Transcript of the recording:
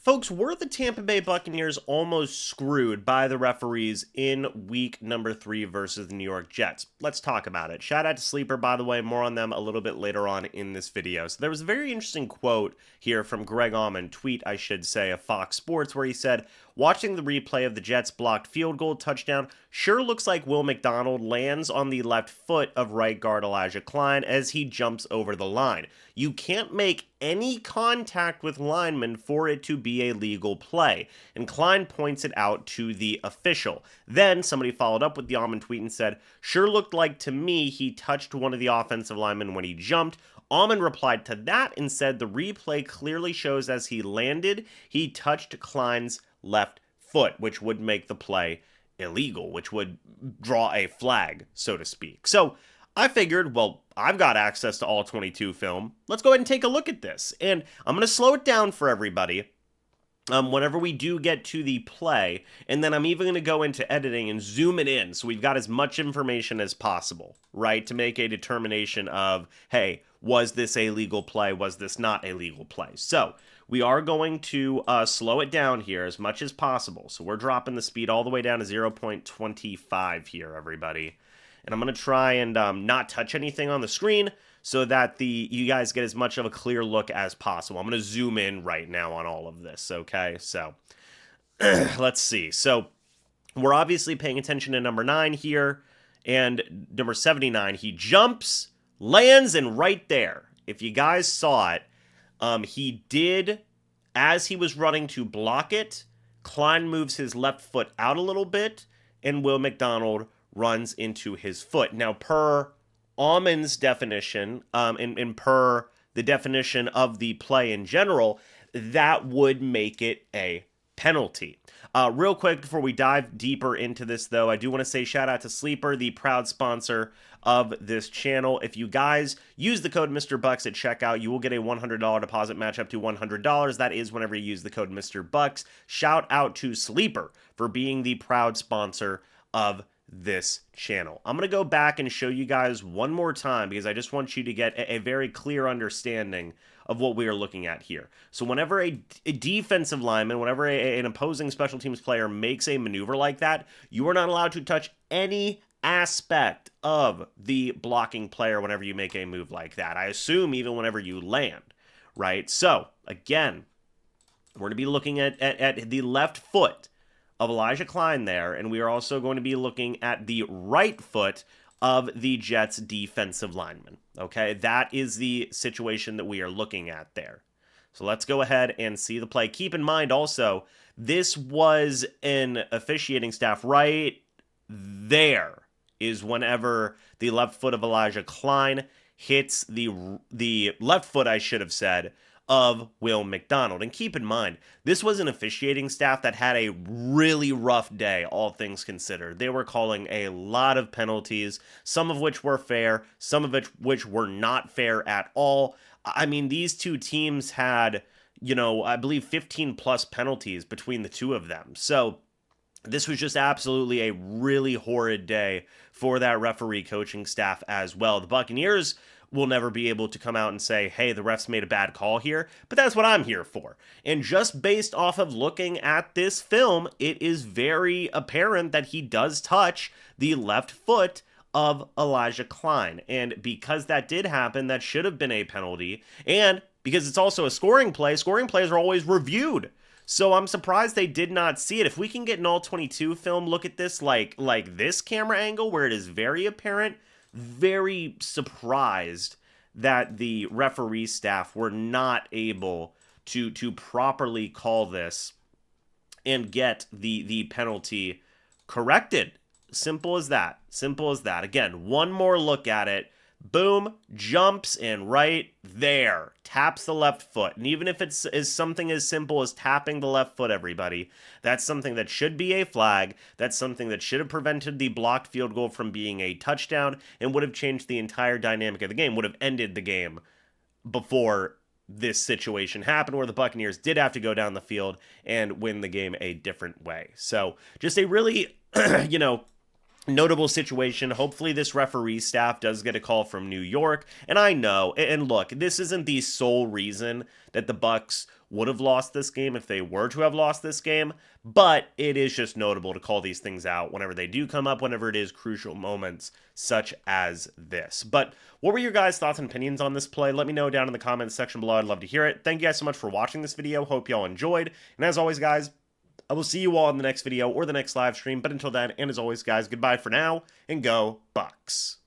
Folks, were the Tampa Bay Buccaneers almost screwed by the referees in week number 3 versus the New York Jets? Let's talk about it. Shout out to Sleeper, by the way. More on them a little bit later on in this video. So there was a very interesting quote here from Greg Auman, tweet, I should say, of Fox Sports, where he said, "Watching the replay of the Jets' blocked field goal touchdown sure looks like Will McDonald lands on the left foot of right guard Elijah Klein as he jumps over the line. You can't make any contact with linemen for it to be a legal play." And Klein points it out to the official. Then somebody followed up with the Auman tweet and said, "Sure looked like to me he touched one of the offensive linemen when he jumped." Auman replied to that and said the replay clearly shows as he landed, he touched Klein's left foot, which would make the play illegal, which would draw a flag, so to speak. So I figured, well, I've got access to all 22 film. Let's go ahead and take a look at this. And I'm going to slow it down for everybody whenever we do get to the play. And then I'm even going to go into editing and zoom it in so we've got as much information as possible, right? To make a determination of, hey, was this a legal play? Was this not a legal play? So we are going to slow it down here as much as possible. So we're dropping the speed all the way down to 0.25 here, everybody. And I'm going to try and not touch anything on the screen so that you guys get as much of a clear look as possible. I'm going to zoom in right now on all of this, okay? So let's see. So we're obviously paying attention to number 9 here. And number 79, he jumps, lands, and right there, if you guys saw it, he did, as he was running to block it, Klein moves his left foot out a little bit, and Will McDonald runs into his foot. Now, per Auman's definition, and per the definition of the play in general, that would make it a penalty. Real quick, before we dive deeper into this, though, I do want to say shout out to Sleeper, the proud sponsor of this channel. If you guys use the code MrBucs at checkout, you will get a $100 deposit match up to $100. That is whenever you use the code MrBucs. Shout out to Sleeper for being the proud sponsor of this channel. I'm going to go back and show you guys one more time because I just want you to get a very clear understanding of what we are looking at here. So whenever a defensive lineman, whenever an opposing special teams player makes a maneuver like that, you are not allowed to touch any aspect of the blocking player whenever you make a move like that. I assume even whenever you land, right? So again, we're going to be looking at the left foot of Elijah Klein there, and we are also going to be looking at the right foot of the Jets defensive lineman. Okay, that is the situation that we are looking at there. So let's go ahead and see the play. Keep in mind also, this was an officiating staff right there is whenever the left foot of Elijah Klein hits the left foot, I should have said, of Will McDonald. And keep in mind, this was an officiating staff that had a really rough day, all things considered. They were calling a lot of penalties, some of which were fair, some of which were not fair at all. I mean, these two teams had, I believe 15 plus penalties between the two of them. So this was just absolutely a really horrid day for that referee coaching staff as well. The Buccaneers will never be able to come out and say, hey, the refs made a bad call here, but that's what I'm here for. And just based off of looking at this film, it is very apparent that he does touch the left foot of Elijah Klein. And because that did happen, that should have been a penalty. And because it's also a scoring plays are always reviewed. So I'm surprised they did not see it. If we can get an all 22 film, look at this like this camera angle where it is very apparent, very surprised that the referee staff were not able to properly call this and get the penalty corrected. Simple as that. Simple as that. Again, one more look at it. Boom, jumps and right there, taps the left foot. And even if it's something as simple as tapping the left foot, everybody, that's something that should be a flag. That's something that should have prevented the blocked field goal from being a touchdown and would have changed the entire dynamic of the game, would have ended the game before this situation happened where the Buccaneers did have to go down the field and win the game a different way. So just a really, notable situation. Hopefully this referee staff does get a call from New York. And I know, and look, this isn't the sole reason that the Bucs would have lost this game if they were to have lost this game, but it is just notable to call these things out whenever they do come up, whenever it is crucial moments such as this. But what were your guys' thoughts and opinions on this play? Let me know down in the comments section below. I'd love to hear it. Thank you guys so much for watching this video. Hope y'all enjoyed. And as always, guys, I will see you all in the next video or the next live stream. But until then, and as always, guys, goodbye for now, and go Bucs.